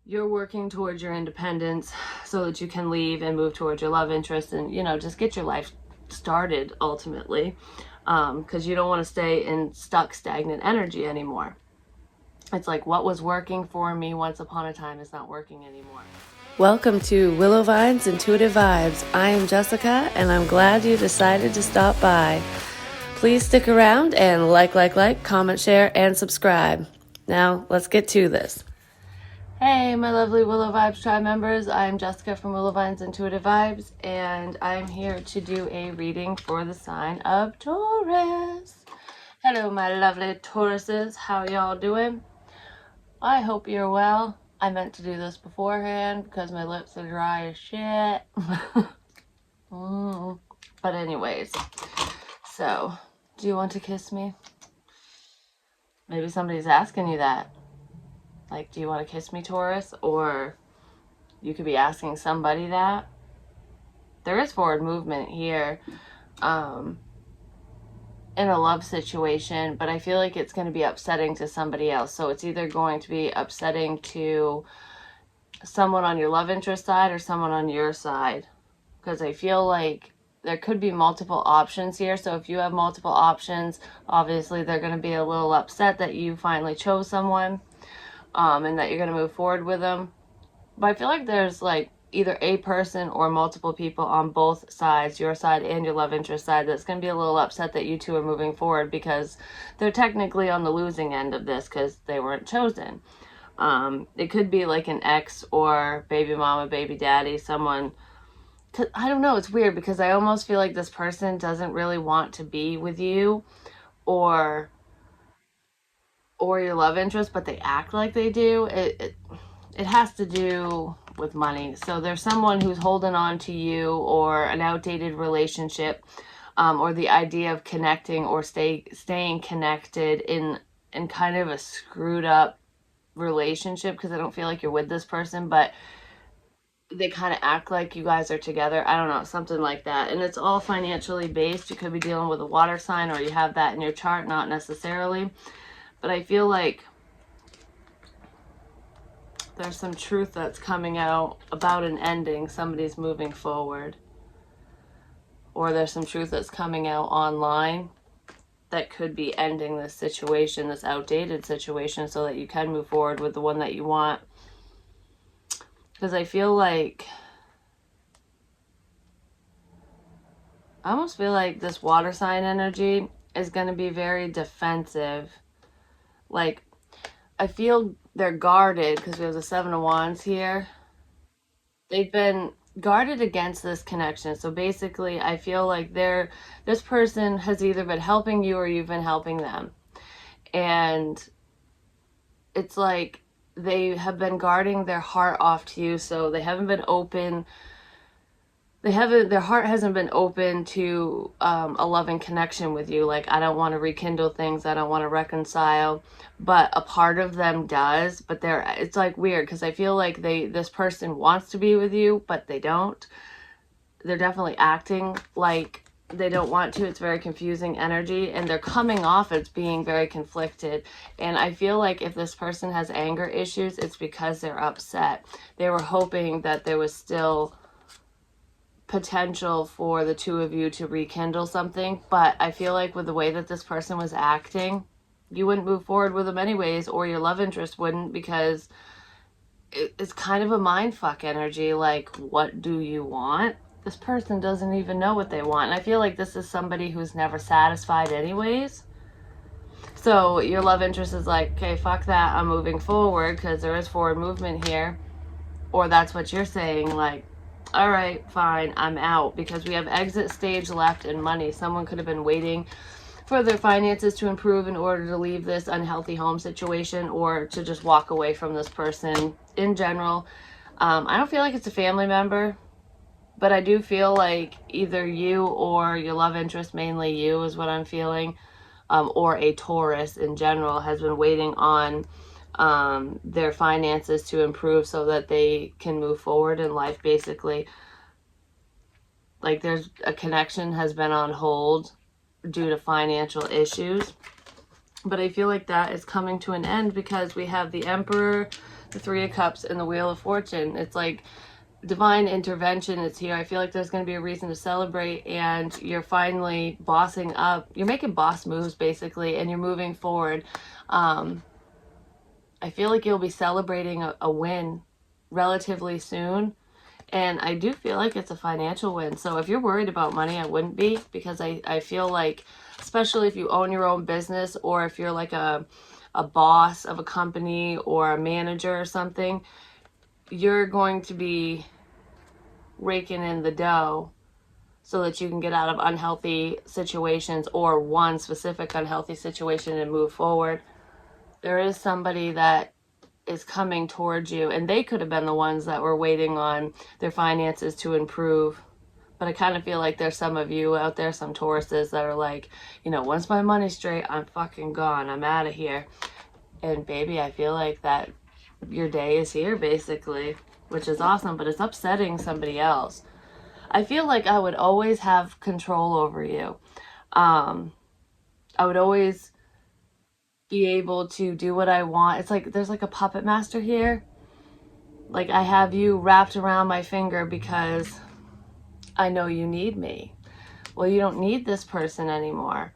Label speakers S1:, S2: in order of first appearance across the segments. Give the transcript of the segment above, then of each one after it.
S1: you're working towards your independence so that you can leave and move towards your love interest and, just get your life started ultimately. Because you don't want to stay in stuck, stagnant energy anymore. It's like what was working for me once upon a time is not working anymore.
S2: Welcome to Willow Vine's Intuitive Vibes. I am Jessica, and I'm glad you decided to stop by. Please stick around and like, comment, share, and subscribe. Now, let's get to this.
S1: Hey, my lovely Willow Vibes tribe members. I'm Jessica from Willow Vine's Intuitive Vibes, and I'm here to do a reading for the sign of Taurus. Hello, my lovely Tauruses. How y'all doing? I hope you're well. I meant to do this beforehand because my lips are dry as shit. But anyways, so, do you want to kiss me? Maybe somebody's asking you that. Like, do you want to kiss me, Taurus? Or you could be asking somebody that. There is forward movement here in a love situation, but I feel like it's going to be upsetting to somebody else. So it's either going to be upsetting to someone on your love interest side or someone on your side. Because I feel like there could be multiple options here. So if you have multiple options, obviously they're going to be a little upset that you finally chose someone and that you're going to move forward with them. But I feel like there's like either a person or multiple people on both sides, your side and your love interest side, that's going to be a little upset that you two are moving forward because they're technically on the losing end of this because they weren't chosen. It could be like an ex or baby mama, baby daddy, someone. I don't know, it's weird because I almost feel like this person doesn't really want to be with you or your love interest, but they act like they do. It has to do with money. So there's someone who's holding on to you or an outdated relationship, or the idea of connecting or staying connected in kind of a screwed up relationship because I don't feel like you're with this person, but they kind of act like you guys are together. I don't know, something like that. And it's all financially based. You could be dealing with a water sign or you have that in your chart, not necessarily. But I feel like there's some truth that's coming out about an ending. Somebody's moving forward. Or there's some truth that's coming out online that could be ending this situation, this outdated situation, so that you can move forward with the one that you want. Because I feel like, I almost feel like this water sign energy is going to be very defensive. Like, I feel they're guarded because we have the Seven of Wands here. They've been guarded against this connection. So basically, I feel like this person has either been helping you or you've been helping them. And it's like they have been guarding their heart off to you, so they haven't been open. Their heart hasn't been open to a loving connection with you. Like, I don't want to rekindle things, I don't want to reconcile, but a part of them does. But it's like weird because I feel like this person wants to be with you, but they don't. They're definitely acting like they don't want to. It's very confusing energy, and they're coming off as being very conflicted. And I feel like if this person has anger issues, it's because they're upset. They were hoping that there was still potential for the two of you to rekindle something, but I feel like with the way that this person was acting, you wouldn't move forward with them anyways, or your love interest wouldn't, because it's kind of a mindfuck energy. Like, what do you want? This person doesn't even know what they want. And I feel like this is somebody who's never satisfied anyways. So your love interest is like, okay, fuck that, I'm moving forward, because there is forward movement here. Or that's what you're saying, like, all right, fine, I'm out, because we have exit stage left and money. Someone could have been waiting for their finances to improve in order to leave this unhealthy home situation, or to just walk away from this person in general. I don't feel like it's a family member, but I do feel like either you or your love interest, mainly you is what I'm feeling, or a Taurus in general, has been waiting on their finances to improve so that they can move forward in life, basically. Like, there's a connection has been on hold due to financial issues, but I feel like that is coming to an end because we have the Emperor, the Three of Cups and the Wheel of Fortune. It's like divine intervention is here. I feel like there's going to be a reason to celebrate, and you're finally bossing up. You're making boss moves, basically, and you're moving forward. I feel like you'll be celebrating a win relatively soon. And I do feel like it's a financial win. So if you're worried about money, I wouldn't be, because I feel like, especially if you own your own business, or if you're like a boss of a company or a manager or something, you're going to be raking in the dough so that you can get out of unhealthy situations, or one specific unhealthy situation, and move forward. There is somebody that is coming towards you, and they could have been the ones that were waiting on their finances to improve. But I kind of feel like there's some of you out there, some Tauruses, that are like, once my money's straight, I'm fucking gone. I'm out of here. And baby, I feel like that your day is here, basically, which is awesome, but it's upsetting somebody else. I feel like I would always have control over you. I would always be able to do what I want. It's like there's like a puppet master here. Like, I have you wrapped around my finger because I know you need me. Well, you don't need this person anymore.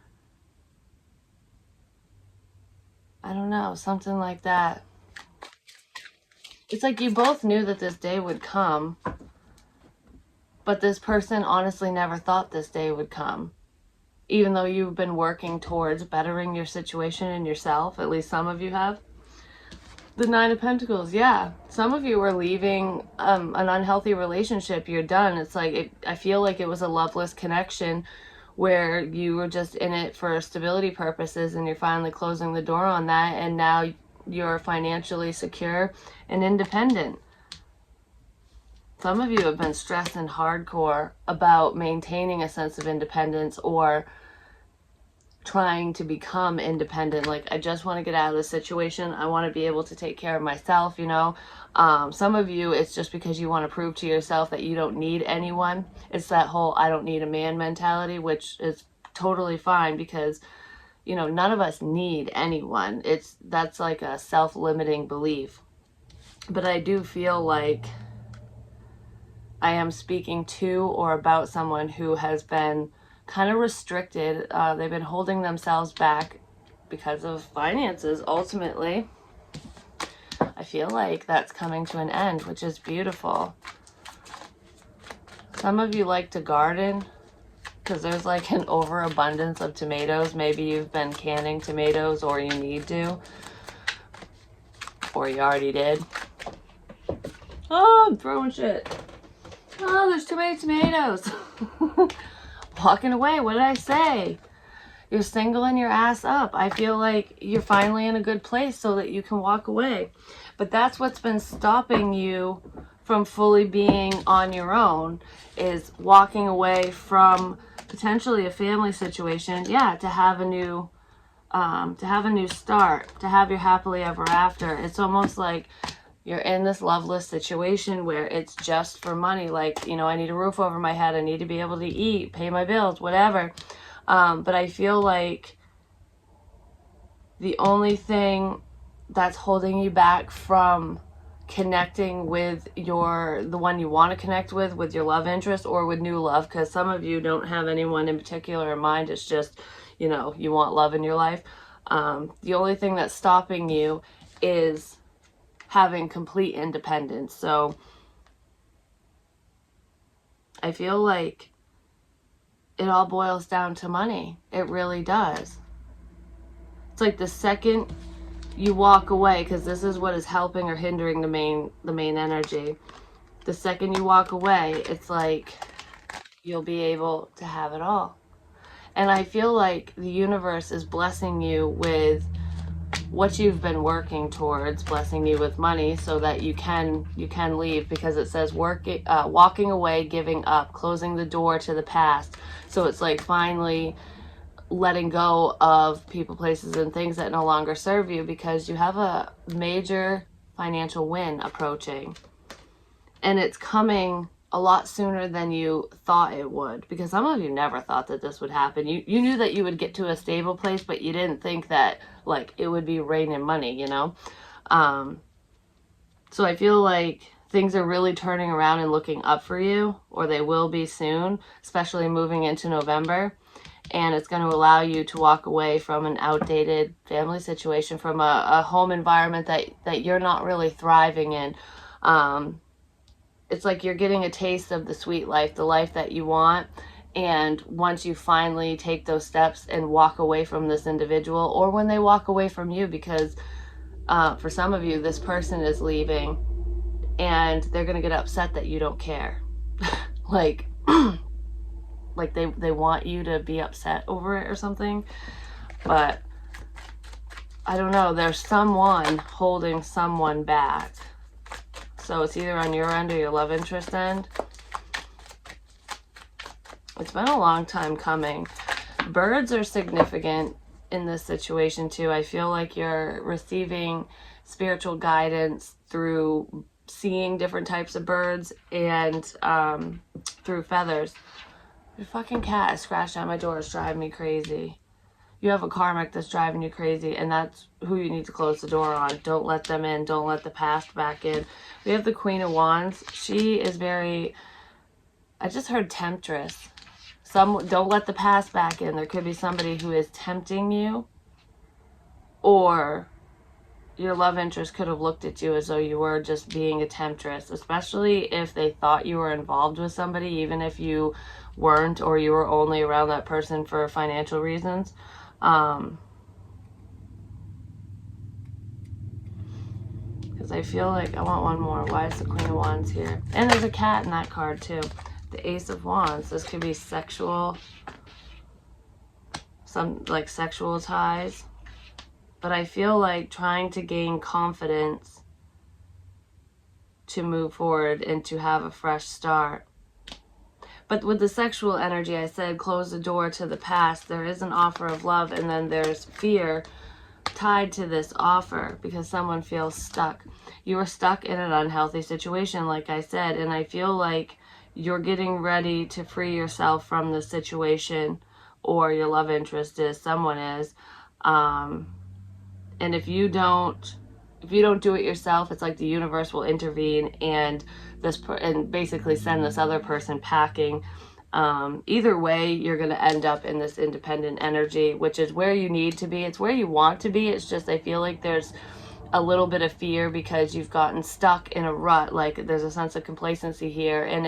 S1: I don't know, something like that. It's like you both knew that this day would come, but this person honestly never thought this day would come. Even though you've been working towards bettering your situation and yourself, at least some of you have. The Nine of Pentacles, yeah. Some of you are leaving an unhealthy relationship. You're done. It's like, I feel like it was a loveless connection where you were just in it for stability purposes, and you're finally closing the door on that, and now you're financially secure and independent. Some of you have been stressing hardcore about maintaining a sense of independence, or trying to become independent. Like, I just want to get out of this situation. I want to be able to take care of myself, Some of you, it's just because you want to prove to yourself that you don't need anyone. It's that whole I don't need a man mentality, which is totally fine, because none of us need anyone. That's like a self-limiting belief. But I do feel like I am speaking to or about someone who has been kind of restricted. They've been holding themselves back because of finances, ultimately. I feel like that's coming to an end, which is beautiful. Some of you like to garden because there's like an overabundance of tomatoes. Maybe you've been canning tomatoes, or you need to, or you already did. Oh, I'm throwing shit. Oh, there's too many tomatoes. Walking away. What did I say? You're singling your ass up. I feel like you're finally in a good place so that you can walk away. But that's what's been stopping you from fully being on your own, is walking away from potentially a family situation. Yeah, to have a new start, to have your happily ever after. It's almost like you're in this loveless situation where it's just for money. Like, I need a roof over my head. I need to be able to eat, pay my bills, whatever. But I feel like the only thing that's holding you back from connecting with the one you want to connect with your love interest, or with new love, because some of you don't have anyone in particular in mind. It's just, you want love in your life. The only thing that's stopping you is having complete independence. So I feel like it all boils down to money. It really does. It's like the second you walk away, because this is what is helping or hindering the main energy. The second you walk away, it's like you'll be able to have it all. And I feel like the universe is blessing you with what you've been working towards, blessing you with money so that you can leave, because it says walking away, giving up, closing the door to the past. So it's like finally letting go of people, places, and things that no longer serve you, because you have a major financial win approaching, and it's coming a lot sooner than you thought it would, because some of you never thought that this would happen. You knew that you would get to a stable place, but you didn't think that like it would be raining money, So I feel like things are really turning around and looking up for you, or they will be soon, especially moving into November. And it's going to allow you to walk away from an outdated family situation, from a home environment that you're not really thriving in. It's like you're getting a taste of the sweet life, the life that you want. And once you finally take those steps and walk away from this individual, or when they walk away from you, because for some of you, this person is leaving and they're going to get upset that you don't care. like, like they want you to be upset over it or something. But I don't know, there's someone holding someone back. So it's either on your end or your love interest end. It's been a long time coming. Birds are significant in this situation too. I feel like you're receiving spiritual guidance through seeing different types of birds and through feathers. Your fucking cat is scratched at my door. It's driving me crazy. You have a karmic that's driving you crazy, and that's who you need to close the door on. Don't let them in. Don't let the past back in. We have the Queen of Wands. She is very, I just heard temptress. Don't let the past back in. There could be somebody who is tempting you, or your love interest could have looked at you as though you were just being a temptress, especially if they thought you were involved with somebody, even if you weren't, or you were only around that person for financial reasons. Because I feel like I want one more. Why is the Queen of Wands here? And there's a cat in that card too. The Ace of Wands. This could be sexual, some like sexual ties. But I feel like trying to gain confidence to move forward and to have a fresh start. But with the sexual energy, I said close the door to the past. There is an offer of love, and then there's fear tied to this offer because someone feels stuck. You are stuck in an unhealthy situation, like I said, and I feel like you're getting ready to free yourself from the situation, or your love interest is, someone is. And if you don't do it yourself, it's like the universe will intervene and and basically send this other person packing. Either way, you're going to end up in this independent energy, which is where you need to be. It's where you want to be. It's just, I feel like there's a little bit of fear because you've gotten stuck in a rut. Like there's a sense of complacency here, and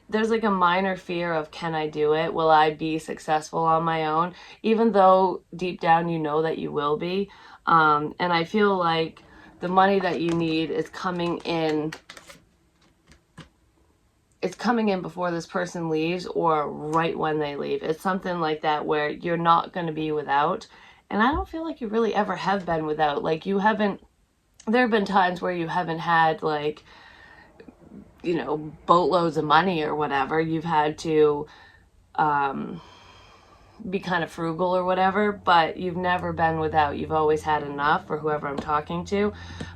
S1: there's like a minor fear of, can I do it? Will I be successful on my own? Even though deep down you know that you will be. And I feel like the money that you need is coming in. It's coming in before this person leaves or right when they leave. It's something like that where you're not going to be without. And I don't feel like you really ever have been without. Like you haven't, there have been times where you haven't had like, you know, boatloads of money or whatever. You've had to be kind of frugal or whatever, but you've never been without. You've always had enough for whoever I'm talking to.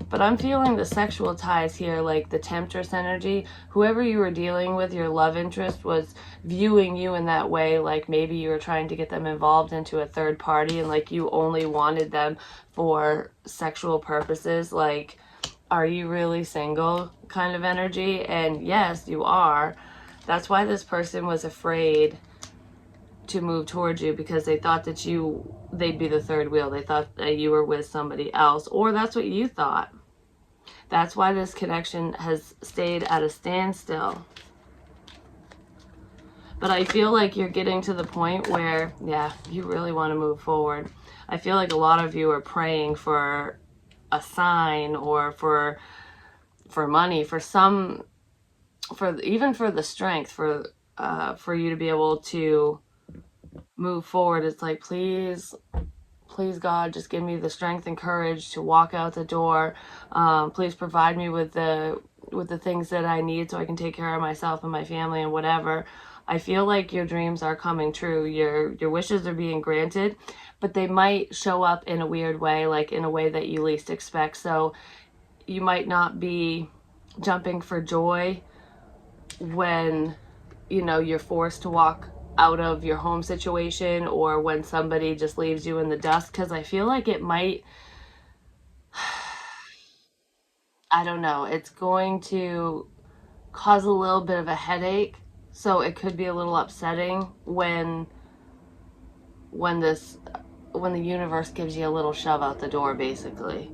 S1: But I'm feeling the sexual ties here, like the temptress energy. Whoever you were dealing with, your love interest, was viewing you in that way, like maybe you were trying to get them involved into a third party and like you only wanted them for sexual purposes. Like, are you really single kind of energy? And yes, you are. That's why this person was afraid to move towards you, because they thought that they'd be the third wheel. They thought that you were with somebody else, or that's what you thought. That's why this connection has stayed at a standstill. But I feel like you're getting to the point where, yeah, you really want to move forward. I feel like a lot of you are praying for a sign, or for money, for even for the strength, for you to be able to move forward. It's like, please God, just give me the strength and courage to walk out the door. Please provide me with the things that I need so I can take care of myself and my family and whatever. I feel like your dreams are coming true. Your wishes are being granted, but they might show up in a weird way, like in a way that you least expect. So you might not be jumping for joy when, you know, you're forced to walk out of your home situation, or when somebody just leaves you in the dust, because I feel like it might I don't know, it's going to cause a little bit of a headache. So it could be a little upsetting when this when the universe gives you a little shove out the door, basically.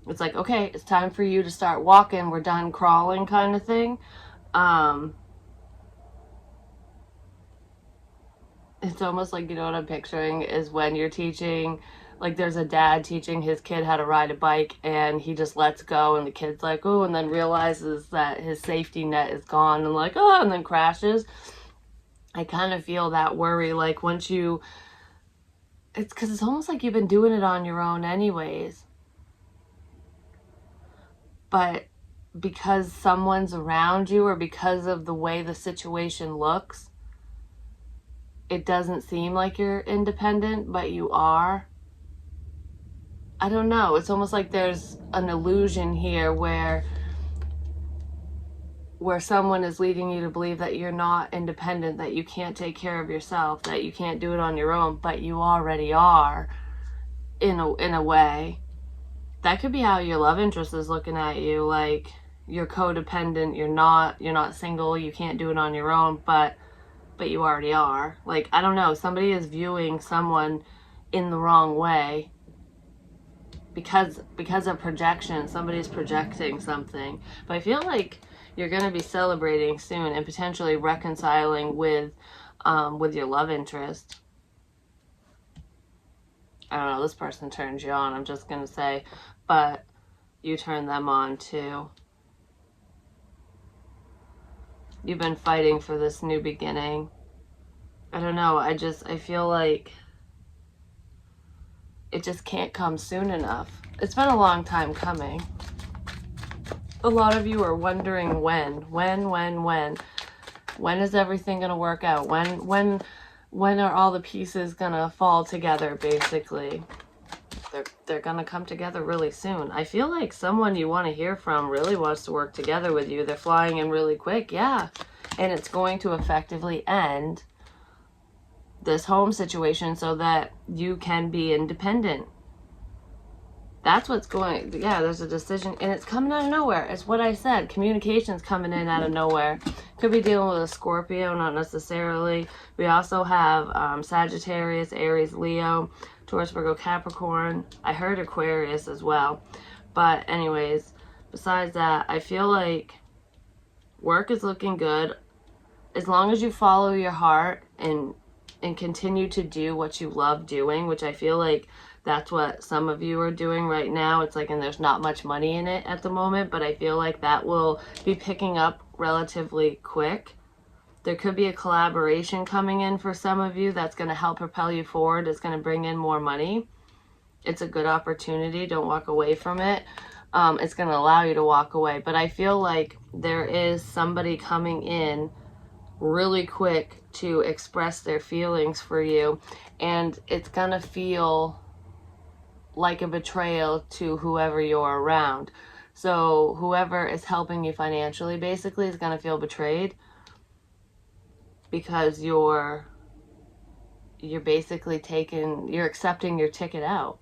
S1: It's like, okay, it's time for you to start walking. We're done crawling, kind of thing. Um, it's almost like, you know what I'm picturing is when you're teaching, like there's a dad teaching his kid how to ride a bike and he just lets go and the kid's like, oh, and then realizes that his safety net is gone and like, oh, and then crashes. I kind of feel that worry, like once you, it's because it's almost like you've been doing it on your own anyways. But because someone's around you or because of the way the situation looks, it doesn't seem like you're independent, but you are. I don't know. It's almost like there's an illusion here where someone is leading you to believe that you're not independent, that you can't take care of yourself, that you can't do it on your own, but you already are in a way. That could be how your love interest is looking at you, like you're codependent, you're not single, you can't do it on your own, but you already are. Like, I don't know, somebody is viewing someone in the wrong way because of projection. Somebody's projecting something. But I feel like you're going to be celebrating soon and potentially reconciling with your love interest. I don't know, this person turns you on, I'm just going to say, but you turn them on too. You've been fighting for this new beginning. I don't know, I feel like it just can't come soon enough. It's been a long time coming. A lot of you are wondering when. When is everything going to work out? When are all the pieces going to fall together, basically? They're going to come together really soon. I feel like someone you want to hear from really wants to work together with you. They're flying in really quick, yeah. And it's going to effectively end this home situation so that you can be independent. That's what's going, yeah, there's a decision and it's coming out of nowhere. It's what I said, communication's coming in out of nowhere. Could be dealing with a Scorpio, not necessarily. We also have Sagittarius, Aries, Leo, Taurus, Virgo, Capricorn. I heard Aquarius as well. But anyways, besides that, I feel like work is looking good. As long as you follow your heart and continue to do what you love doing, which I feel like that's what some of you are doing right now. It's like, and there's not much money in it at the moment, but I feel like that will be picking up relatively quick. There could be a collaboration coming in for some of you that's going to help propel you forward. It's going to bring in more money. It's a good opportunity. Don't walk away from it. It's going to allow you to walk away. But I feel like there is somebody coming in really quick to express their feelings for you, and it's going to feel like a betrayal to whoever you're around. So whoever is helping you financially basically is going to feel betrayed because you're basically you're accepting your ticket out.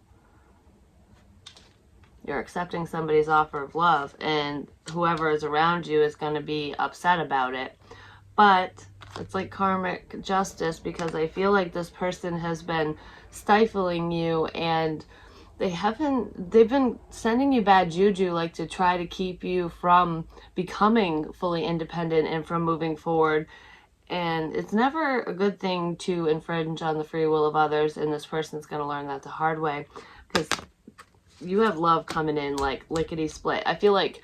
S1: You're accepting somebody's offer of love, and whoever is around you is going to be upset about it. But it's like karmic justice, because I feel like this person has been stifling you and they've been sending you bad juju, like to try to keep you from becoming fully independent and from moving forward. And it's never a good thing to infringe on the free will of others, and this person's going to learn that the hard way, because you have love coming in like lickety split. I feel like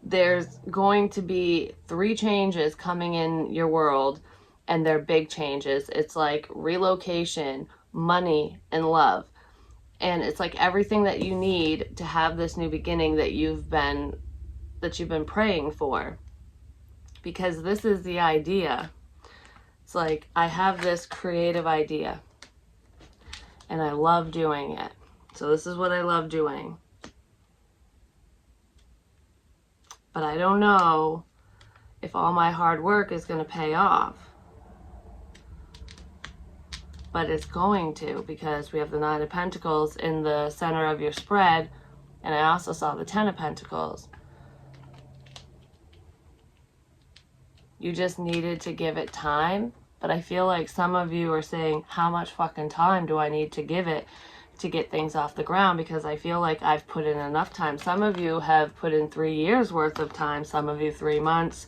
S1: there's going to be 3 changes coming in your world, and they're big changes. It's like relocation, money, and love. And it's like everything that you need to have this new beginning that you've been praying for. Because this is the idea. It's like, I have this creative idea and I love doing it. So this is what I love doing. But I don't know if all my hard work is going to pay off. But it's going to, because we have the 9 of Pentacles in the center of your spread, and I also saw the 10 of Pentacles. You just needed to give it time. But I feel like some of you are saying, how much fucking time do I need to give it to get things off the ground? Because I feel like I've put in enough time. Some of you have put in 3 years worth of time, some of you 3 months.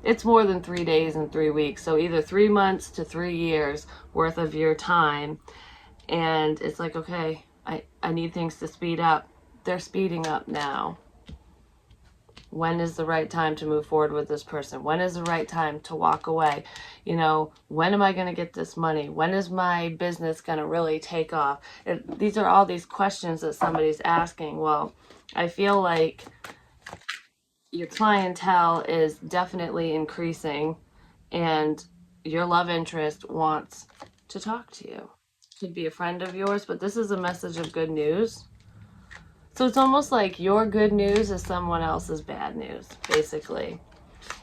S1: It's more than 3 days and 3 weeks. So either 3 months to 3 years worth of your time. And it's like, okay, I need things to speed up. They're speeding up now. When is the right time to move forward with this person? When is the right time to walk away? You know, when am I going to get this money? When is my business going to really take off? These are all these questions that somebody's asking. Well, I feel like your clientele is definitely increasing, and your love interest wants to talk to you. Could be a friend of yours, but this is a message of good news. So it's almost like your good news is someone else's bad news, basically.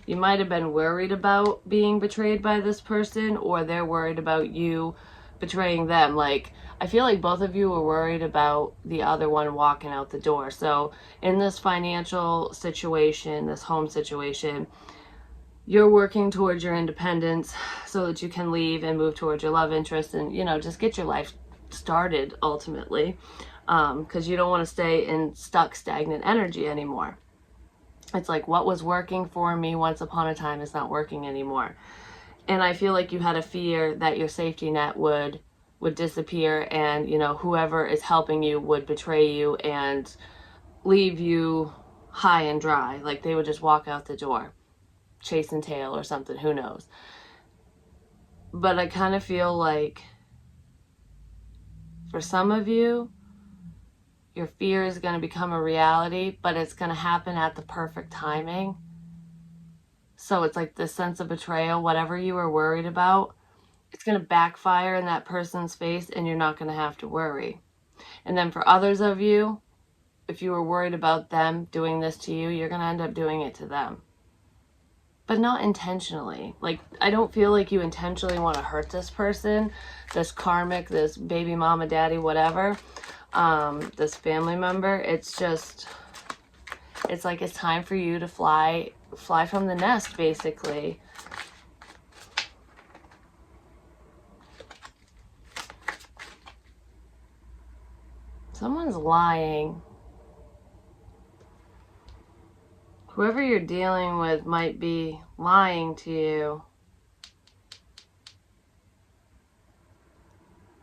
S1: You might have been worried about being betrayed by this person, or they're worried about you betraying them. Like, I feel like both of you were worried about the other one walking out the door. So in this financial situation, this home situation, you're working towards your independence so that you can leave and move towards your love interest and, you know, just get your life started ultimately. Because you don't want to stay in stuck, stagnant energy anymore. It's like what was working for me once upon a time is not working anymore. And I feel like you had a fear that your safety net would disappear, and, you know, whoever is helping you would betray you and leave you high and dry. Like they would just walk out the door, chasing tail or something, who knows. But I kind of feel like for some of you, your fear is going to become a reality, but it's going to happen at the perfect timing. So it's like this sense of betrayal, whatever you were worried about, it's going to backfire in that person's face, and you're not going to have to worry. And then for others of you, if you were worried about them doing this to you, you're going to end up doing it to them. But not intentionally. Like, I don't feel like you intentionally want to hurt this person, this karmic, this baby mama, daddy, whatever. This family member. It's just, it's like it's time for you to fly from the nest, basically. Someone's lying. Whoever you're dealing with might be lying to you.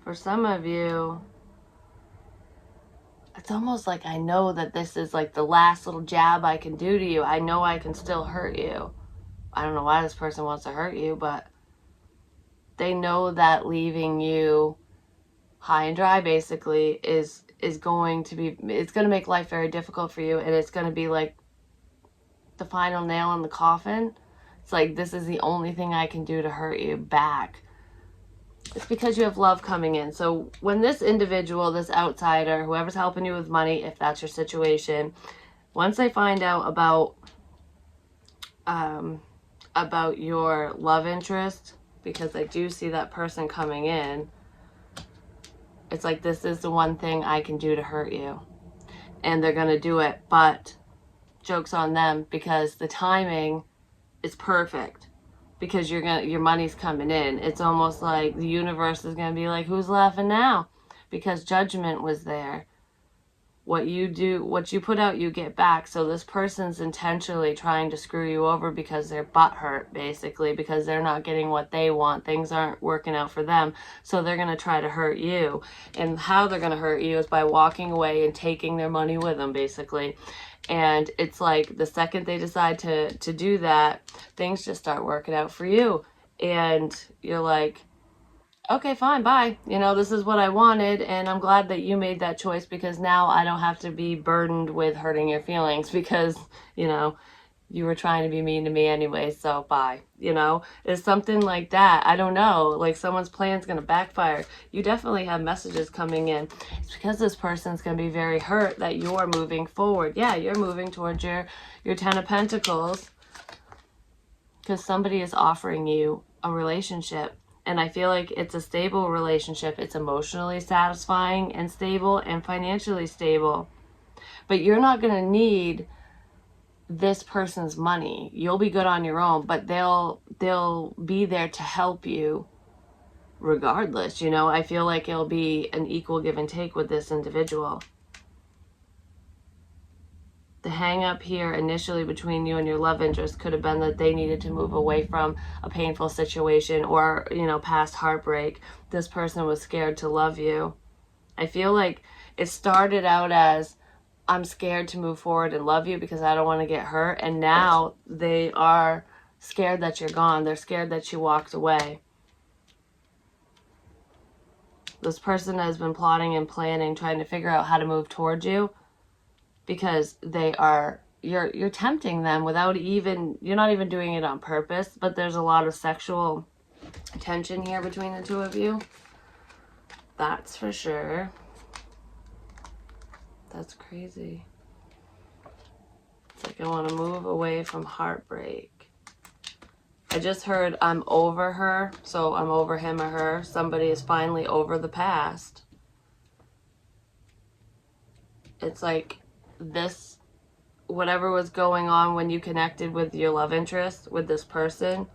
S1: For some of you, it's almost like I know that this is like the last little jab I can do to you. I know I can still hurt you. I don't know why this person wants to hurt you, but they know that leaving you high and dry basically is going to be, it's going to make life very difficult for you, and it's going to be like the final nail in the coffin. It's like, this is the only thing I can do to hurt you back. It's because you have love coming in. So when this individual, this outsider, whoever's helping you with money, if that's your situation, once they find out about your love interest, because I do see that person coming in, it's like, this is the one thing I can do to hurt you. And they're going to do it, but joke's on them, because the timing is perfect. Because your money's coming in. It's almost like the universe is going to be like, who's laughing now? Because judgment was there. What you do, what you put out, you get back. So this person's intentionally trying to screw you over because they're butthurt, basically, because they're not getting what they want. Things aren't working out for them. So they're going to try to hurt you. And how they're going to hurt you is by walking away and taking their money with them, basically. And it's like the second they decide to do that, things just start working out for you. And you're like, okay, fine, bye. You know, this is what I wanted, and I'm glad that you made that choice, because now I don't have to be burdened with hurting your feelings, because, you know, you were trying to be mean to me anyway, so bye. You know, it's something like that. I don't know, like someone's plan's gonna backfire. You definitely have messages coming in. It's because this person's gonna be very hurt that you're moving forward. Yeah, you're moving towards your Ten of Pentacles, because somebody is offering you a relationship. And I feel like it's a stable relationship. It's emotionally satisfying and stable and financially stable. But you're not going to need this person's money. You'll be good on your own, but they'll be there to help you regardless. I feel like it'll be an equal give and take with this individual. The hang up here initially between you and your love interest could have been that they needed to move away from a painful situation or, past heartbreak. This person was scared to love you. I feel like it started out as, I'm scared to move forward and love you because I don't want to get hurt. And now they are scared that you're gone. They're scared that you walked away. This person has been plotting and planning, trying to figure out how to move towards you because you're tempting them you're not even doing it on purpose, but there's a lot of sexual tension here between the two of you. That's for sure. That's crazy. It's like I want to move away from heartbreak. I just heard I'm over her, so I'm over him or her. Somebody is finally over the past. It's like this, whatever was going on when you connected with your love interest, with this person,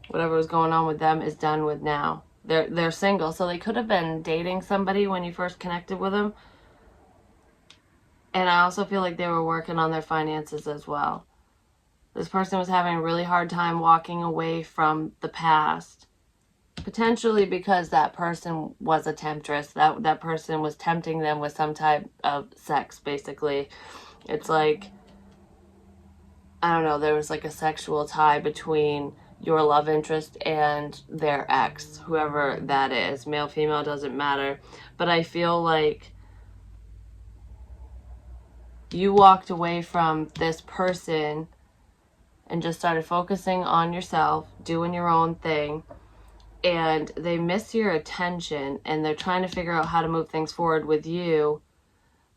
S1: whatever was going on with them is done with now. They're single, so they could have been dating somebody when you first connected with them. And I also feel like they were working on their finances as well. This person was having a really hard time walking away from the past. Potentially because that person was a temptress. That person was tempting them with some type of sex, basically. It's like, I don't know, there was like a sexual tie between your love interest and their ex, whoever that is. Male, female, doesn't matter. But I feel like you walked away from this person and just started focusing on yourself, doing your own thing, and they miss your attention and they're trying to figure out how to move things forward with you.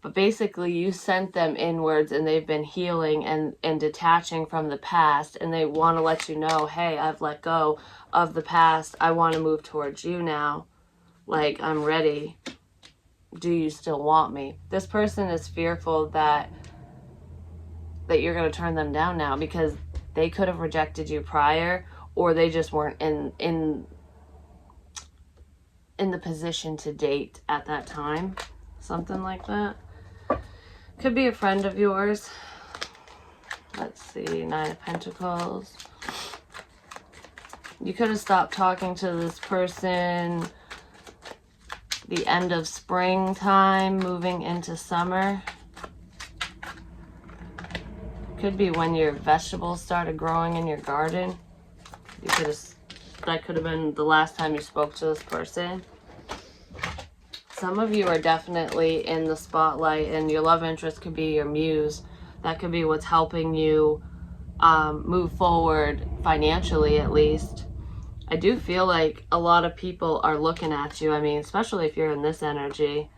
S1: But basically you sent them inwards and they've been healing and detaching from the past, and they want to let you know, hey, I've let go of the past. I want to move towards you now. Like, I'm ready. Do you still want me? This person is fearful that you're going to turn them down now because they could have rejected you prior, or they just weren't in the position to date at that time. Something like that. Could be a friend of yours. Let's see, 9 of Pentacles. You could have stopped talking to this person the end of springtime, moving into summer. Could be when your vegetables started growing in your garden. That could have been the last time you spoke to this person. Some of you are definitely in the spotlight, and your love interest could be your muse. That could be what's helping you move forward financially, at least. I do feel like a lot of people are looking at you. I mean, especially if you're in this energy.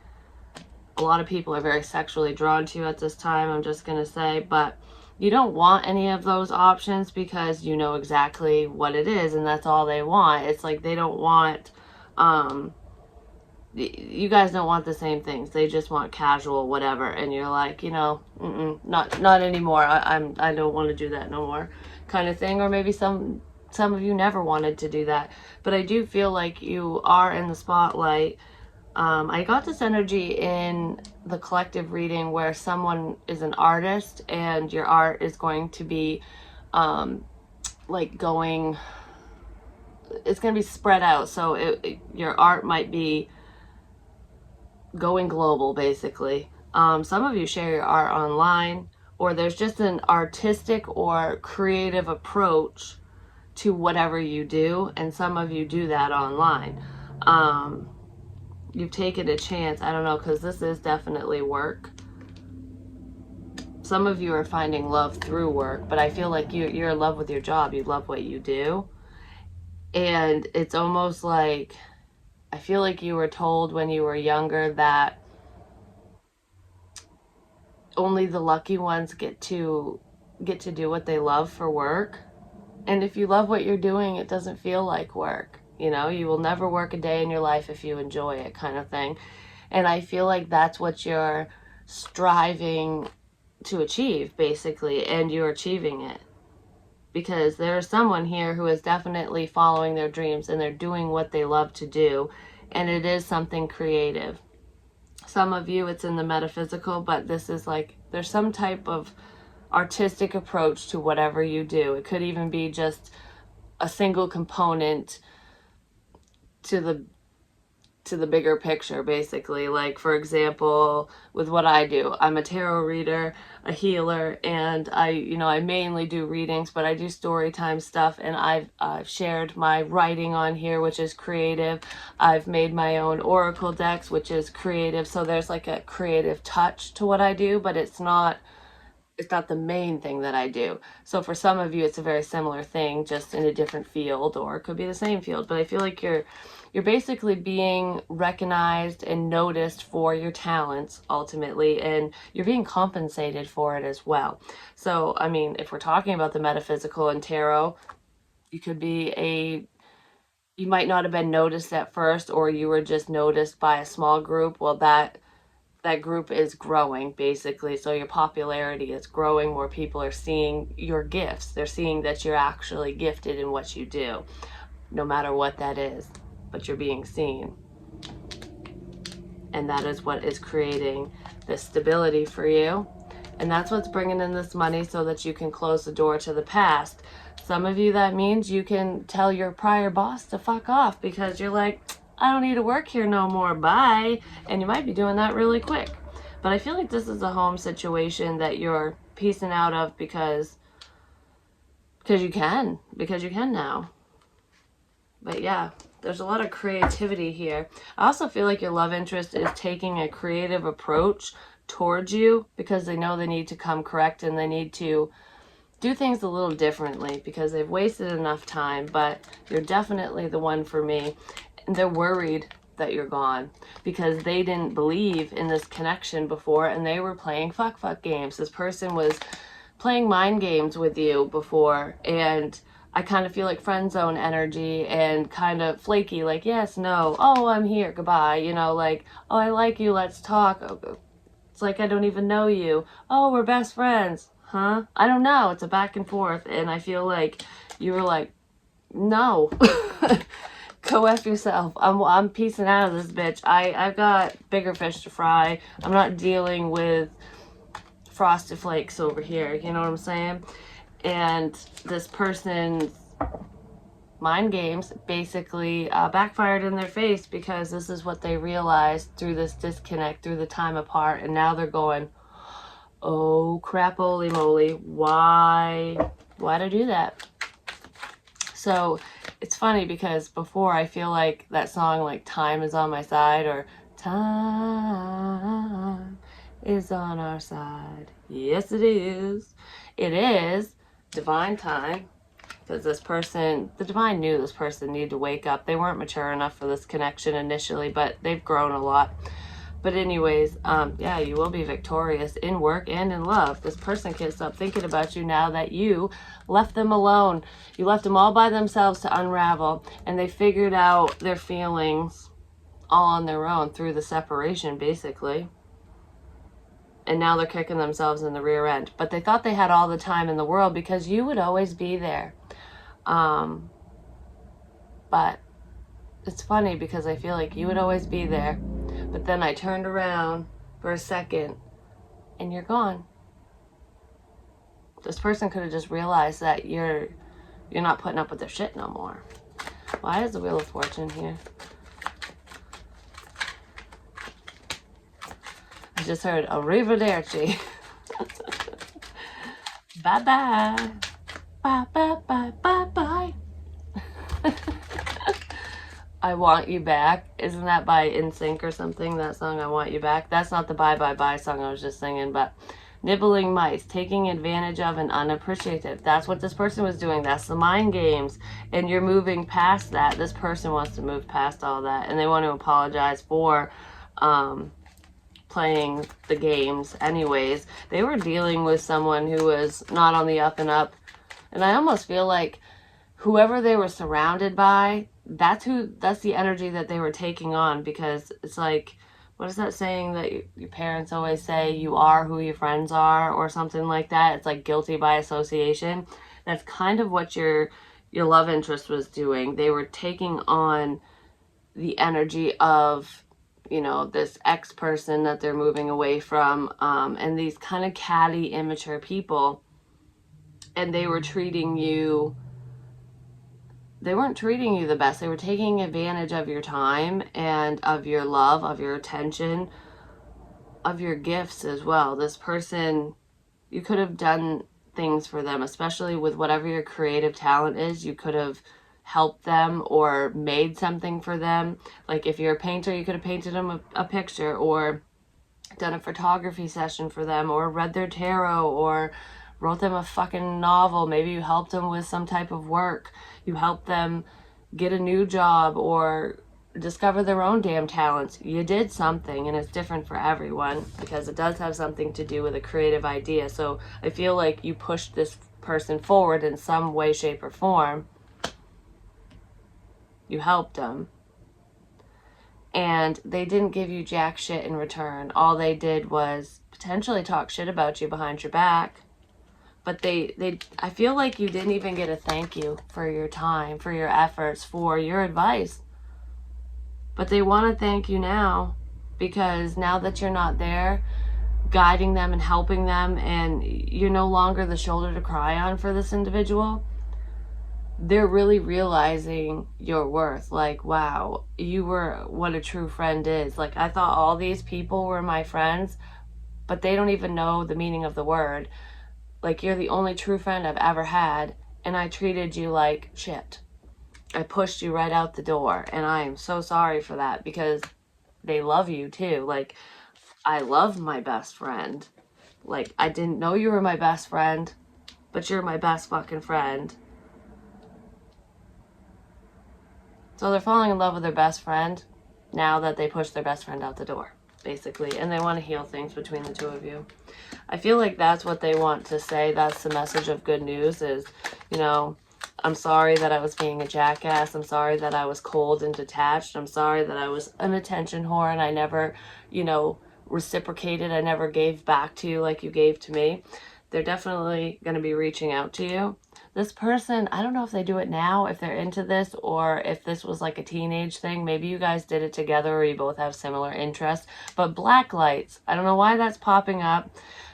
S1: A lot of people are very sexually drawn to you at this time, I'm just going to say. But you don't want any of those options because you know exactly what it is, and that's all they want. It's like they don't want, you guys don't want the same things. They just want casual whatever, and you're like, not anymore. I don't want to do that no more, kind of thing. Or maybe some of you never wanted to do that, but I do feel like you are in the spotlight. I got this energy in the collective reading where someone is an artist and your art is going to be it's going to be spread out. So your art might be going global, basically. Some of you share your art online, or there's just an artistic or creative approach to whatever you do, and some of you do that online. You've taken a chance. I don't know, because this is definitely work. Some of you are finding love through work, but I feel like you're in love with your job. You love what you do. And it's almost like, I feel like you were told when you were younger that only the lucky ones get to do what they love for work. And if you love what you're doing, it doesn't feel like work. You will never work a day in your life if you enjoy it, kind of thing. And I feel like that's what you're striving to achieve, basically, and you're achieving it. Because there's someone here who is definitely following their dreams and they're doing what they love to do, and it is something creative. Some of you, it's in the metaphysical, but this is like there's some type of artistic approach to whatever you do. It could even be just a single component to the bigger picture, basically. Like, for example, with what I do, I'm a tarot reader, a healer, and I mainly do readings, but I do story time stuff, and I've shared my writing on here, which is creative. I've made my own oracle decks, which is creative. So there's like a creative touch to what I do, but it's not the main thing that I do. So for some of you, it's a very similar thing, just in a different field, or it could be the same field. But I feel like you're basically being recognized and noticed for your talents ultimately, and you're being compensated for it as well. So, I mean, if we're talking about the metaphysical and tarot, you might not have been noticed at first, or you were just noticed by a small group. Well, that group is growing, basically. So your popularity is growing. More people are seeing your gifts. They're seeing that you're actually gifted in what you do, no matter what that is, but you're being seen. And that is what is creating this stability for you. And that's what's bringing in this money, so that you can close the door to the past. Some of you, that means you can tell your prior boss to fuck off, because you're like, I don't need to work here no more, bye. And you might be doing that really quick. But I feel like this is a home situation that you're piecing out of because you can now. But yeah, there's a lot of creativity here. I also feel like your love interest is taking a creative approach towards you, because they know they need to come correct, and they need to do things a little differently, because they've wasted enough time. But you're definitely the one for me. And they're worried that you're gone, because they didn't believe in this connection before, and they were playing fuck games. This person was playing mind games with you before, and I kind of feel like friend zone energy, and kind of flaky, like yes, no, oh, I'm here, goodbye, like, oh, I like you, let's talk. It's like, I don't even know you. Oh, we're best friends. Huh? I don't know. It's a back and forth, and I feel like you were like, no. Go F yourself. I'm piecing out of this bitch. I've got bigger fish to fry. I'm not dealing with Frosted Flakes over here. You know what I'm saying? And this person's mind games basically backfired in their face, because this is what they realized through this disconnect, through the time apart. And now they're going, oh, crap-oly moly. Why'd I do that? So it's funny, because before, I feel like that song, like, time is on my side, or time is on our side. Yes, it is. It is divine time, because the divine knew this person needed to wake up. They weren't mature enough for this connection initially, but they've grown a lot. But anyways, yeah, you will be victorious in work and in love. This person can't stop thinking about you now that you left them alone. You left them all by themselves to unravel, and they figured out their feelings all on their own through the separation, basically. And now they're kicking themselves in the rear end. But they thought they had all the time in the world, because you would always be there. But it's funny, because I feel like you would always be there. But then I turned around for a second, and you're gone. This person could have just realized that you're not putting up with their shit no more. Why is the Wheel of Fortune here? I just heard arrivederci. Bye-bye. Bye-bye. I Want You Back. Isn't that by NSYNC or something? That song, I Want You Back. That's not the Bye Bye Bye song I was just singing, but nibbling mice, taking advantage of and unappreciated. That's what this person was doing. That's the mind games. And you're moving past that. This person wants to move past all that, and they want to apologize for playing the games anyways. They were dealing with someone who was not on the up and up. And I almost feel like whoever they were surrounded by, that's the energy that they were taking on, because it's like what is that saying that your parents always say, you are who your friends are, or something like that? It's like guilty by association. That's kind of what your love interest was doing. They were taking on the energy of, you know, this ex person that they're moving away from, and these kind of catty, immature people, and they were treating you, they weren't treating you the best. They were taking advantage of your time and of your love, of your attention, of your gifts as well. This person, you could have done things for them, especially with whatever your creative talent is. You could have helped them or made something for them. Like if you're a painter, you could have painted them a picture, or done a photography session for them, or read their tarot, or wrote them a fucking novel. Maybe you helped them with some type of work. You helped them get a new job or discover their own damn talents. You did something, and it's different for everyone because it does have something to do with a creative idea. So I feel like you pushed this person forward in some way, shape, or form. You helped them. And they didn't give you jack shit in return. All they did was potentially talk shit about you behind your back. But I feel like you didn't even get a thank you for your time, for your efforts, for your advice. But they want to thank you now, because now that you're not there guiding them and helping them, and you're no longer the shoulder to cry on for this individual, they're really realizing your worth. Like, wow, you were what a true friend is. Like, I thought all these people were my friends, but they don't even know the meaning of the word. Like, you're the only true friend I've ever had, and I treated you like shit. I pushed you right out the door, and I am so sorry for that, because they love you too. Like, I love my best friend. Like, I didn't know you were my best friend, but you're my best fucking friend. So they're falling in love with their best friend now that they pushed their best friend out the door, basically, and they want to heal things between the two of you. I feel like that's what they want to say. That's the message of good news is, you know, I'm sorry that I was being a jackass. I'm sorry that I was cold and detached. I'm sorry that I was an attention whore and I never, you know, reciprocated. I never gave back to you like you gave to me. They're definitely going to be reaching out to you. This person, I don't know if they do it now, if they're into this, or if this was like a teenage thing. Maybe you guys did it together, or you both have similar interests. But black lights, I don't know why that's popping up.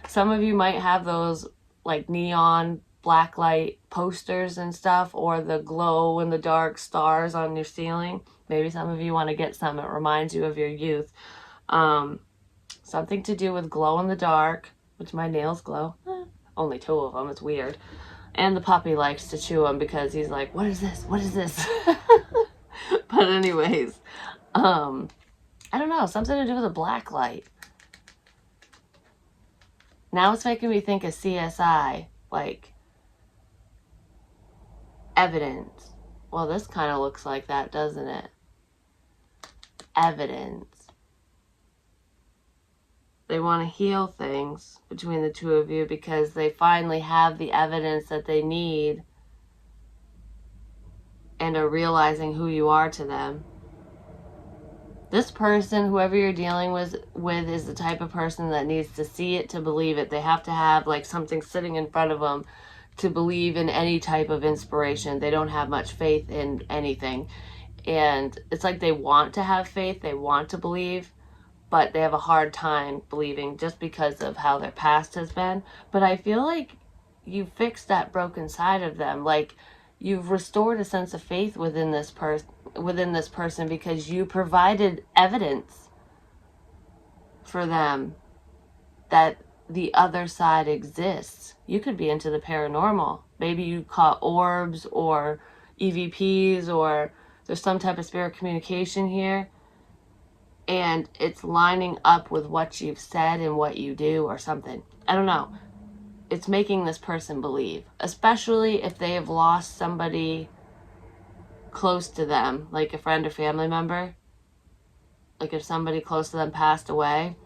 S1: Some of you might have those like neon black light posters and stuff, or the glow in the dark stars on your ceiling. Maybe some of you want to get some. It reminds you of your youth. Something to do with glow in the dark, which my nails glow. Only 2 of them. It's weird. And the puppy likes to chew them because he's like, what is this? What is this? But anyways, I don't know. Something to do with a black light. Now it's making me think of CSI, like evidence. Well, this kind of looks like that, doesn't it? Evidence. They want to heal things between the two of you because they finally have the evidence that they need and are realizing who you are to them. This person, whoever you're dealing with, is the type of person that needs to see it to believe it. They have to have like something sitting in front of them to believe in any type of inspiration. They don't have much faith in anything. And it's like they want to have faith, they want to believe, but they have a hard time believing just because of how their past has been. But I feel like you fixed that broken side of them. Like, you've restored a sense of faith within this person because you provided evidence for them that the other side exists. You could be into the paranormal. Maybe you caught orbs or EVPs, or there's some type of spirit communication here, and it's lining up with what you've said and what you do or something. I don't know. It's making this person believe, especially if they have lost somebody close to them, like a friend or family member. Like if somebody close to them passed away.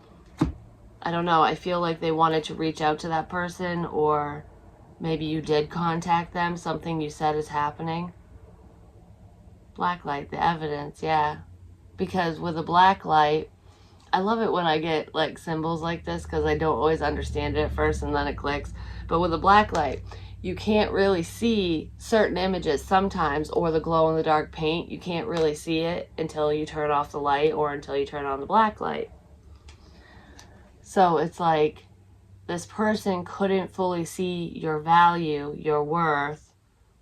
S1: I don't know. I feel like they wanted to reach out to that person, or maybe you did contact them. Something you said is happening. Black light, the evidence, yeah. Because with a black light, I love it when I get like symbols like this because I don't always understand it at first and then it clicks. But with a black light, you can't really see certain images sometimes, or the glow in the dark paint, you can't really see it until you turn off the light or until you turn on the black light. So it's like this person couldn't fully see your value, your worth,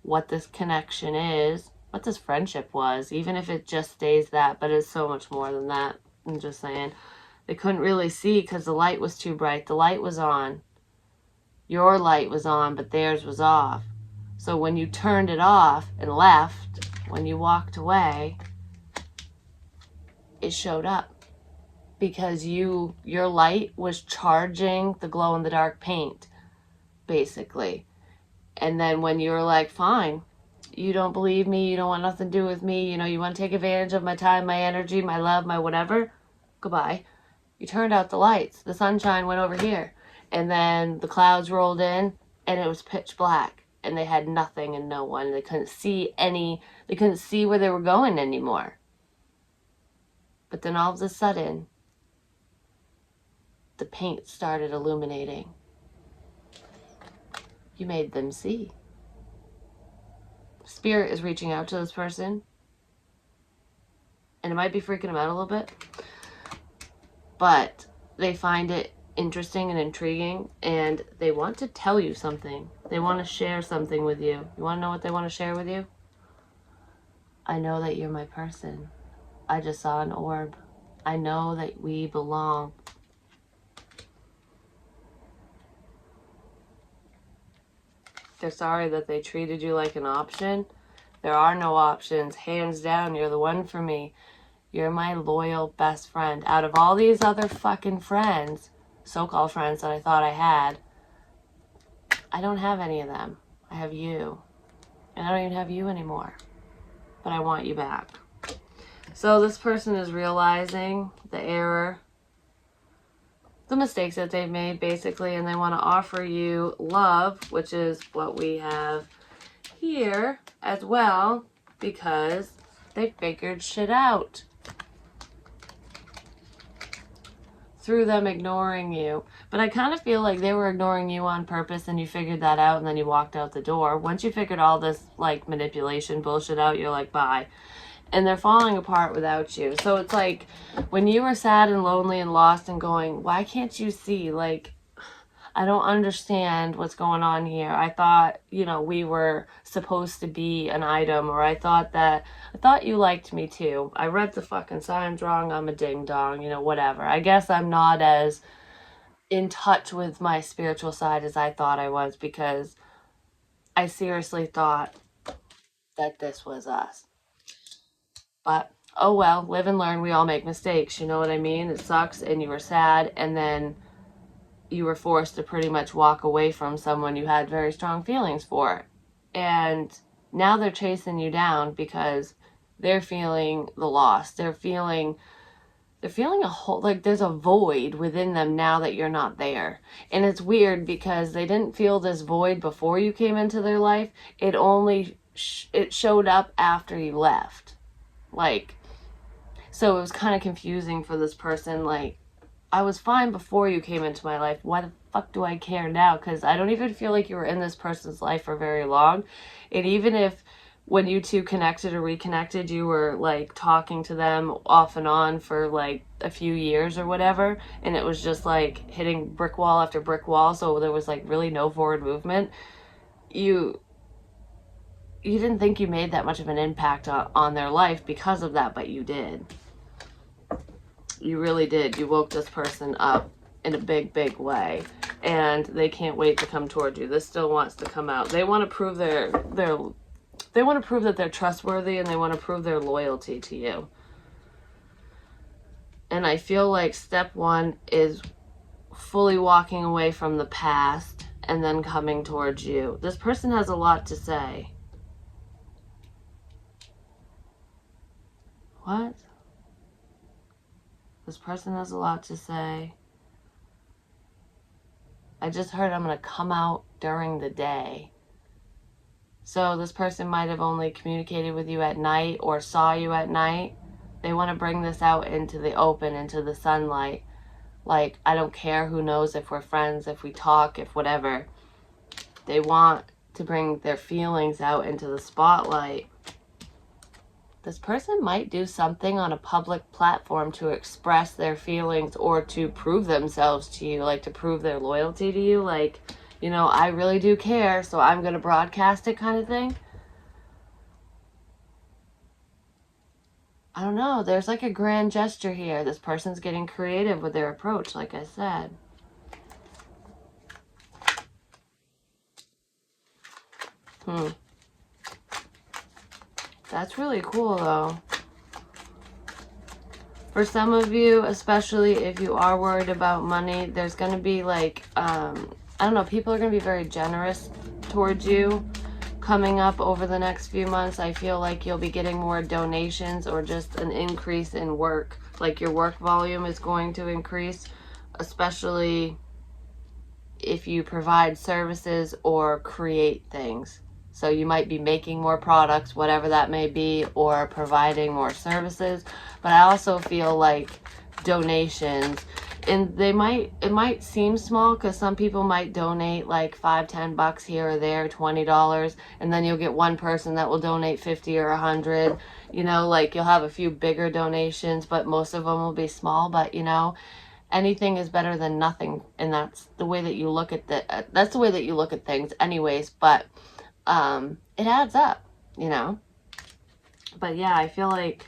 S1: what this connection is, what this friendship was, even if it just stays that, but it's so much more than that. I'm just saying. They couldn't really see because the light was too bright. The light was on. Your light was on, but theirs was off. So when you turned it off and left, when you walked away, it showed up. Because your light was charging the glow in the dark paint, basically. And then when you were like, fine, you don't believe me, you don't want nothing to do with me, you want to take advantage of my time, my energy, my love, my whatever, goodbye. You turned out the lights. The sunshine went over here. And then the clouds rolled in and it was pitch black. And they had nothing and no one. They couldn't see where they were going anymore. But then all of a sudden, the paint started illuminating. You made them see. Spirit is reaching out to this person. And it might be freaking them out a little bit. But they find it interesting and intriguing. And they want to tell you something. They want to share something with you. You want to know what they want to share with you? I know that you're my person. I just saw an orb. I know that we belong. They're sorry that they treated you like an option. There are no options. Hands down, you're the one for me. You're my loyal best friend. Out of all these other fucking friends, so-called friends that I thought I had, I don't have any of them. I have you. And I don't even have you anymore. But I want you back. So this person is realizing the error, the mistakes that they've made, basically, and they want to offer you love, which is what we have here as well, because they figured shit out through them ignoring you. But I kind of feel like they were ignoring you on purpose and you figured that out and then you walked out the door. Once you figured all this like manipulation bullshit out, you're like, bye. And they're falling apart without you. So it's like when you were sad and lonely and lost and going, why can't you see? Like, I don't understand what's going on here. I thought, we were supposed to be an item, or I thought you liked me too. I read the fucking signs wrong. I'm a ding dong, whatever. I guess I'm not as in touch with my spiritual side as I thought I was, because I seriously thought that this was us. But, oh well, live and learn. We all make mistakes. You know what I mean? It sucks and you were sad and then you were forced to pretty much walk away from someone you had very strong feelings for. And now they're chasing you down because they're feeling the loss. They're feeling a whole, like there's a void within them now that you're not there. And it's weird because they didn't feel this void before you came into their life. It only, it showed up after you left. Like, so it was kind of confusing for this person. Like, I was fine before you came into my life. Why the fuck do I care now? Because I don't even feel like you were in this person's life for very long. And even if when you two connected or reconnected, you were like talking to them off and on for like a few years or whatever, and it was just like hitting brick wall after brick wall, so there was like really no forward movement, you didn't think you made that much of an impact on their life because of that, but you did. You really did. You woke this person up in a big, big way, and they can't wait to come toward you. This still wants to come out. They want to prove they want to prove that they're trustworthy, and they want to prove their loyalty to you. And I feel like step one is fully walking away from the past and then coming towards you. This person has a lot to say. What? This person has a lot to say. I just heard I'm going to come out during the day. So this person might have only communicated with you at night or saw you at night, They want to bring this out into the open, into the sunlight. Like, I don't care who knows if we're friends, if we talk, if whatever. They want to bring their feelings out into the spotlight. This person might do something on a public platform to express their feelings or to prove themselves to you, like to prove their loyalty to you. Like, you know, I really do care, so I'm going to broadcast it kind of thing. I don't know. There's like a grand gesture here. This person's getting creative with their approach, like I said. That's really cool, though. For some of you, especially if you are worried about money, there's going to be like, I don't know, people are going to be very generous towards you coming up over the next few months. I feel like you'll be getting more donations or just an increase in work. Like your work volume is going to increase, especially if you provide services or create things. So you might be making more products, whatever that may be, or providing more services. But I also feel like donations, and it might seem small because some people might donate like $5-10 here or there, $20, and then you'll get one person that will donate 50 or 100. You know, like you'll have a few bigger donations, but most of them will be small. But you know, anything is better than nothing, and that's the way that you look at that's the way that you look at things anyways. But it adds up, you know. But yeah, I feel like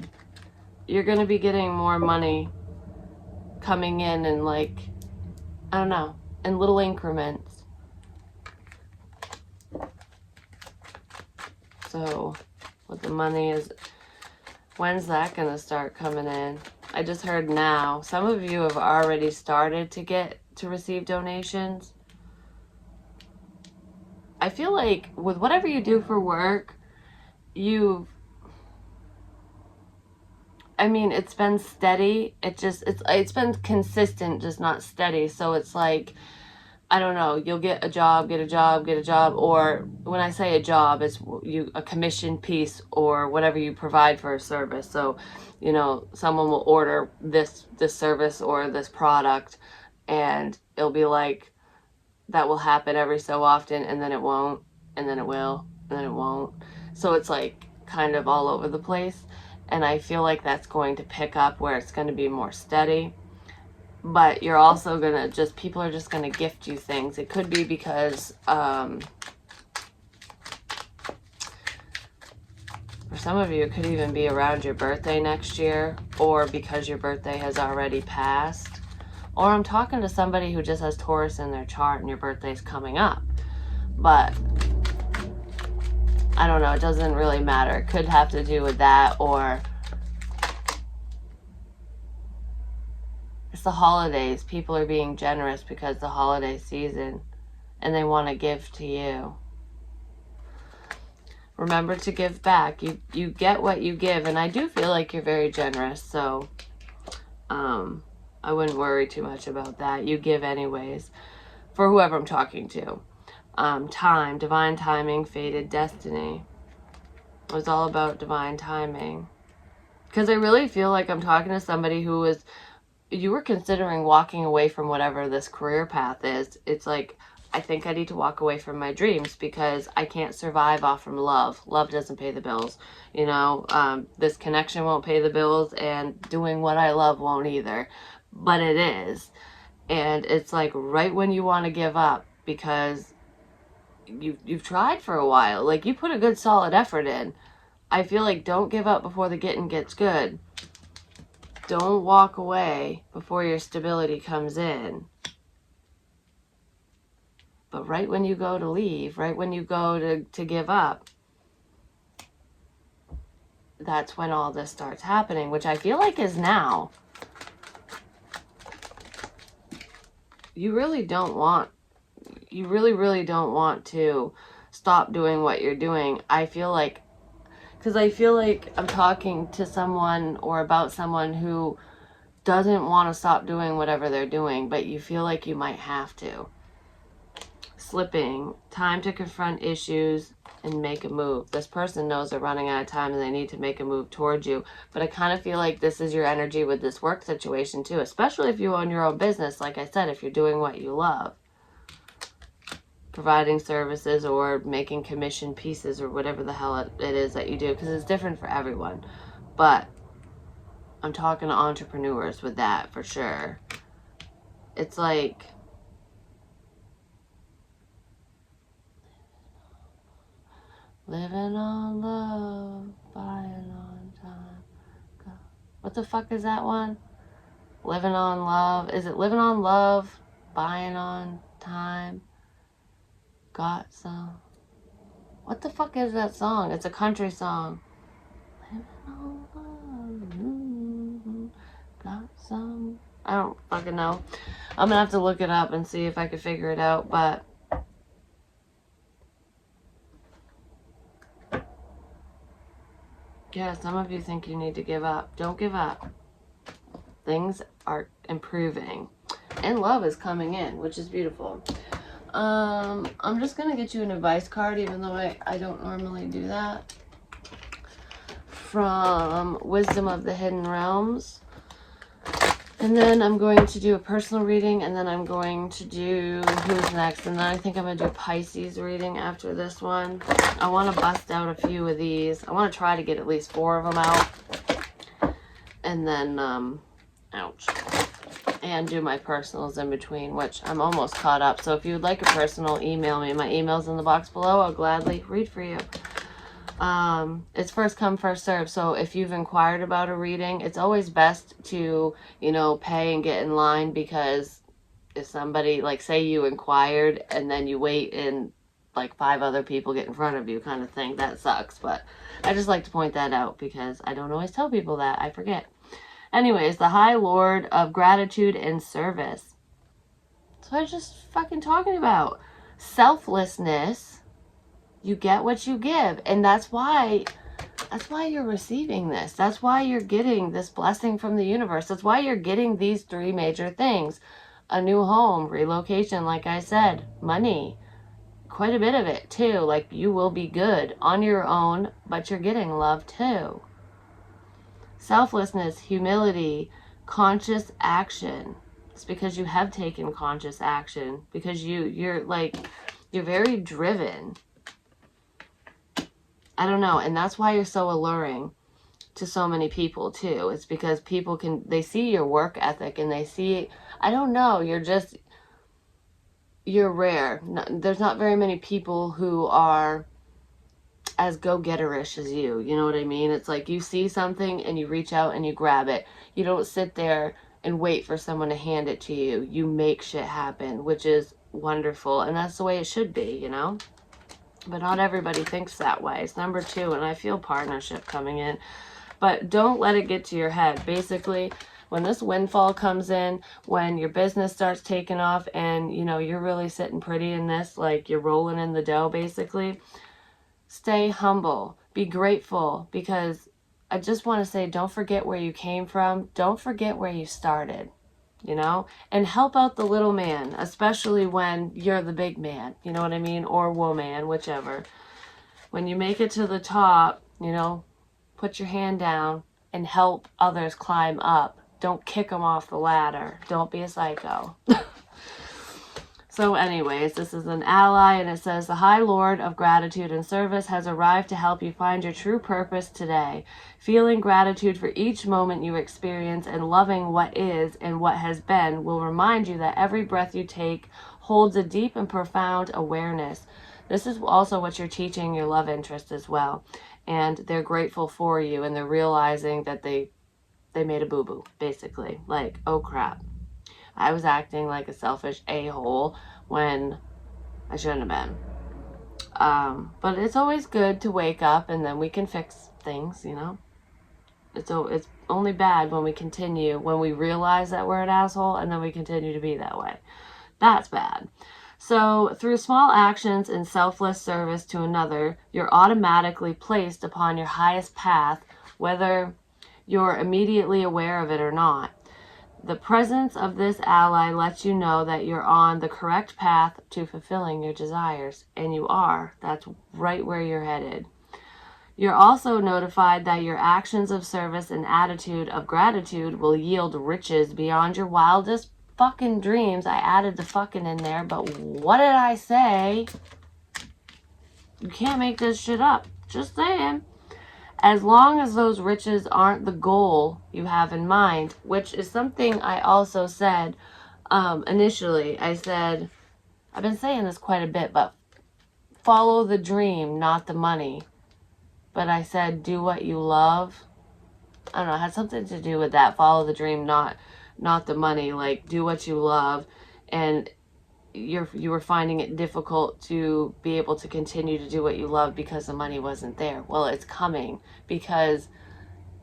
S1: you're gonna be getting more money coming in, and like, I don't know, in little increments. So what the money is, when's that gonna start coming in? I just heard now. Some of you have already started to receive donations. I feel like with whatever you do for work, it's been steady. It's been consistent, just not steady. So it's like, I don't know, you'll get a job, or when I say a job, it's a commission piece or whatever you provide for a service. So, you know, someone will order this service or this product, and it'll be like, that will happen every so often, and then it won't, and then it will, and then it won't. So it's like kind of all over the place. And I feel like that's going to pick up where it's going to be more steady. But you're also going to people are just going to gift you things. It could be because, for some of you, it could even be around your birthday next year, or because your birthday has already passed. Or I'm talking to somebody who just has Taurus in their chart and your birthday's coming up. But I don't know, it doesn't really matter. It could have to do with that, or it's the holidays. People are being generous because the holiday season, and they want to give to you. Remember to give back. You get what you give, and I do feel like you're very generous, so I wouldn't worry too much about that. You give anyways, for whoever I'm talking to. Time, divine timing, fated destiny. It was all about divine timing. Because I really feel like I'm talking to somebody who you were considering walking away from whatever this career path is. It's like, I think I need to walk away from my dreams because I can't survive off from love. Love doesn't pay the bills. You know, this connection won't pay the bills, and doing what I love won't either. But it is. And it's like right when you want to give up because you've tried for a while. Like, you put a good solid effort in. I feel like don't give up before the getting gets good. Don't walk away before your stability comes in. But right when you go to leave, right when you go to give up, that's when all this starts happening, which I feel like is now. You really, really don't want to stop doing what you're doing. I feel like, because I feel like I'm talking to someone or about someone who doesn't want to stop doing whatever they're doing, but you feel like you might have to. Slipping, time to confront issues and make a move. This person knows they're running out of time and they need to make a move towards you. But I kind of feel like this is your energy with this work situation too, especially if you own your own business. Like I said, if you're doing what you love, providing services or making commission pieces or whatever the hell it is that you do, because it's different for everyone. But I'm talking to entrepreneurs with that for sure. It's like, living on love, buying on time. What the fuck is that one? Living on love. Is it living on love, buying on time? Got some. What the fuck is that song? It's a country song. Living on love. Mm-hmm. Got some. I don't fucking know. I'm gonna have to look it up and see if I can figure it out, but yeah, some of you think you need to give up. Don't give up. Things are improving. And love is coming in, which is beautiful. I'm just going to get you an advice card, even though I don't normally do that. From Wisdom of the Hidden Realms. And then I'm going to do a personal reading, and then I'm going to do who's next. And then I think I'm going to do Pisces reading after this one. I want to bust out a few of these. I want to try to get at least 4 of them out. And then, ouch. And do my personals in between, which I'm almost caught up. So if you would like a personal, email me. My email's in the box below. I'll gladly read for you. It's first come, first serve. So if you've inquired about a reading, it's always best to, pay and get in line, because if somebody, like, say you inquired and then you wait and like 5 other people get in front of you kind of thing, that sucks. But I just like to point that out because I don't always tell people that. I forget. Anyways, the High Lord of Gratitude and Service. So I was just fucking talking about selflessness. You get what you give, and that's why you're receiving this. That's why you're getting this blessing from the universe. That's why you're getting these 3 major things: a new home, relocation, like I said, money, quite a bit of it too. Like, you will be good on your own, but you're getting love too. Selflessness, humility, conscious action. It's because you have taken conscious action, because you're very driven. I don't know, and that's why you're so alluring to so many people too. It's because people they see your work ethic, and they see, I don't know, you're rare. There's not very many people who are as go-getterish as you. You know what I mean? It's like you see something and you reach out and you grab it. You don't sit there and wait for someone to hand it to you. You make shit happen, which is wonderful, and that's the way it should be, But not everybody thinks that way. It's number 2, and I feel partnership coming in. But don't let it get to your head. Basically, when this windfall comes in, when your business starts taking off and, you're really sitting pretty in this, like you're rolling in the dough, basically, stay humble. Be grateful, because I just want to say, don't forget where you came from. Don't forget where you started. And help out the little man, especially when you're the big man, you know what I mean? Or woman, whichever. When you make it to the top, put your hand down and help others climb up. Don't kick them off the ladder. Don't be a psycho. So anyways, this is an ally, and it says, the High Lord of Gratitude and Service has arrived to help you find your true purpose today. Feeling gratitude for each moment you experience and loving what is and what has been will remind you that every breath you take holds a deep and profound awareness. This is also what you're teaching your love interest as well. And they're grateful for you, and they're realizing that they made a boo-boo, basically. Like, oh crap. I was acting like a selfish a-hole when I shouldn't have been. But it's always good to wake up, and then we can fix things, It's only bad when we realize that we're an asshole, and then we continue to be that way. That's bad. So through small actions and selfless service to another, you're automatically placed upon your highest path, whether you're immediately aware of it or not. The presence of this ally lets you know that you're on the correct path to fulfilling your desires. And you are. That's right where you're headed. You're also notified that your actions of service and attitude of gratitude will yield riches beyond your wildest fucking dreams. I added the fucking in there, but what did I say? You can't make this shit up. Just saying. As long as those riches aren't the goal you have in mind, which is something I also said initially. I said, I've been saying this quite a bit, but follow the dream, not the money. But I said, do what you love. I don't know, it had something to do with that. Follow the dream, not the money. Like, do what you love. And you were finding it difficult to be able to continue to do what you love because the money wasn't there. Well, it's coming because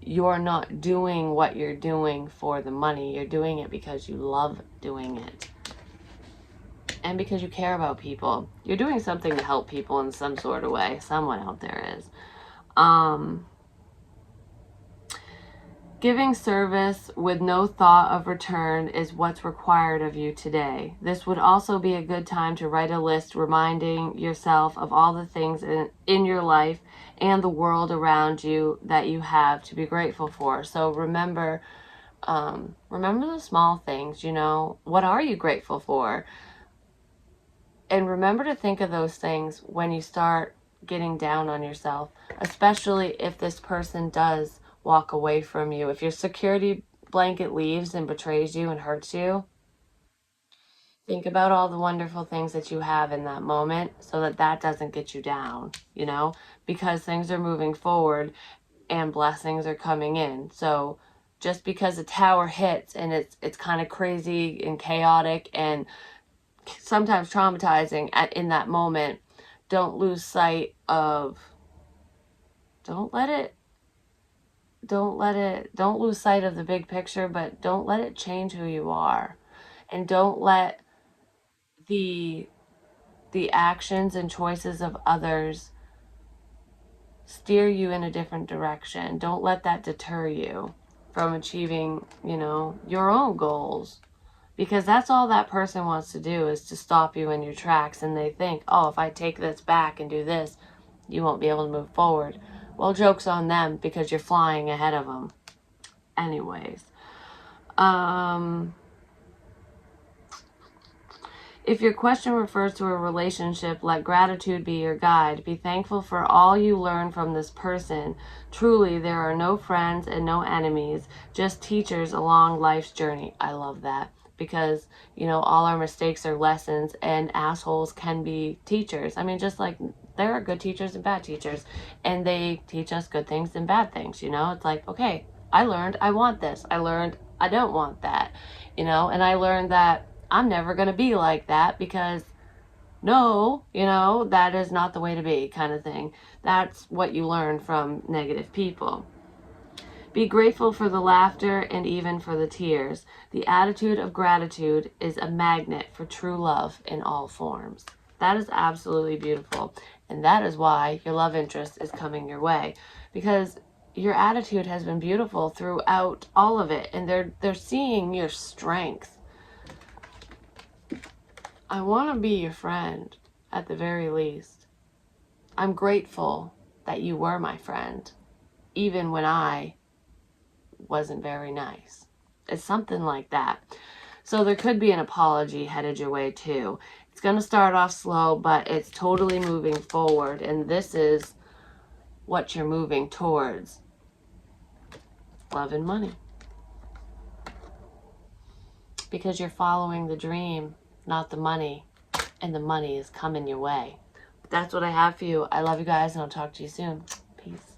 S1: you're not doing what you're doing for the money. You're doing it because you love doing it. And because you care about people. You're doing something to help people in some sort of way. Someone out there is. Giving service with no thought of return is what's required of you today. This would also be a good time to write a list reminding yourself of all the things in your life and the world around you that you have to be grateful for. So remember the small things, you know. What are you grateful for? And remember to think of those things when you start getting down on yourself, especially if this person does walk away from you. If your security blanket leaves and betrays you and hurts you, think about all the wonderful things that you have in that moment so that that doesn't get you down, you know, because things are moving forward and blessings are coming in. So just because a tower hits and it's kind of crazy and chaotic and sometimes traumatizing in that moment, don't lose sight of, don't lose sight of the big picture, but don't let it change who you are. And don't let the actions and choices of others steer you in a different direction. Don't let that deter you from achieving, you know, your own goals. Because that's all that person wants to do, is to stop you in your tracks. And they think, oh, if I take this back and do this, you won't be able to move forward. Well, joke's on them because you're flying ahead of them. Anyways. If your question refers to a relationship, let gratitude be your guide. Be thankful for all you learn from this person. Truly, there are no friends and no enemies, just teachers along life's journey. I love that. Because, you know, all our mistakes are lessons, and assholes can be teachers. I mean, just like there are good teachers and bad teachers, and they teach us good things and bad things, you know? It's like, okay, I learned I want this. I learned I don't want that, you know? And I learned that I'm never going to be like that because no, you know, that is not the way to be, kind of thing. That's what you learn from negative people. Be grateful for the laughter and even for the tears. The attitude of gratitude is a magnet for true love in all forms. That is absolutely beautiful. And that is why your love interest is coming your way. Because your attitude has been beautiful throughout all of it. And they're seeing your strength. I want to be your friend at the very least. I'm grateful that you were my friend, even when I wasn't very nice. It's something like that. So there could be an apology headed your way too. It's going to start off slow, but it's totally moving forward. And this is what you're moving towards. Love and money. Because you're following the dream, not the money. And the money is coming your way. That's what I have for you. I love you guys, and I'll talk to you soon. Peace.